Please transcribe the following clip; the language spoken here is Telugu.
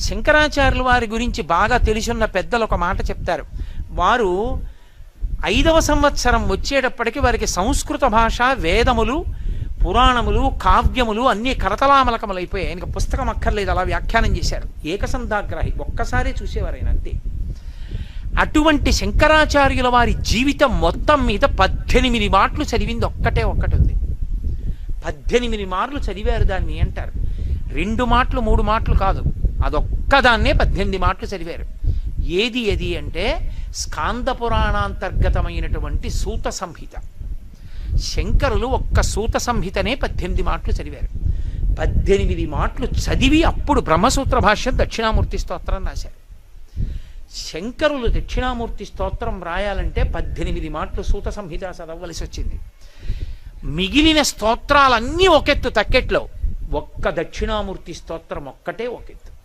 శంకరాచార్యుల వారి గురించి బాగా తెలిసున్న పెద్దలు ఒక మాట చెప్తారు. వారు 5వ సంవత్సరం వచ్చేటప్పటికి వారికి సంస్కృత భాష, వేదములు, పురాణములు, కావ్యములు అన్నీ కరతలామలకములైపోయాయి. ఆయనకు పుస్తకం అక్కర్లేదు, అలా వ్యాఖ్యానం చేశారు. ఏకసంధాగ్రాహి, ఒక్కసారి చూసేవారు ఆయన అంతే. అటువంటి శంకరాచార్యుల వారి జీవితం మొత్తం మీద 18 మాటలు చదివింది ఒక్కటే ఒక్కటి ఉంది. 18 మార్లు చదివారు దాన్ని అంటారు. 2 మాటలు 3 మాటలు కాదు, అదొక్కదాన్నే 18 మాటలు చదివారు. ఏది అంటే స్కాంద పురాణాంతర్గతమైనటువంటి సూత సంహిత. శంకరులు ఒక్క సూత సంహితనే 18 మాటలు చదివారు. 18 మాటలు చదివి అప్పుడు బ్రహ్మసూత్ర భాష్యం దక్షిణామూర్తి స్తోత్రం రాశారు. శంకరులు దక్షిణామూర్తి స్తోత్రం రాయాలంటే 18 మాటలు సూత సంహిత చదవలసి వచ్చింది. మిగిలిన స్తోత్రాలన్నీ ఒకెత్తు తక్కెట్లో, ఒక్క దక్షిణామూర్తి స్తోత్రం ఒక్కటే ఒకెత్తు.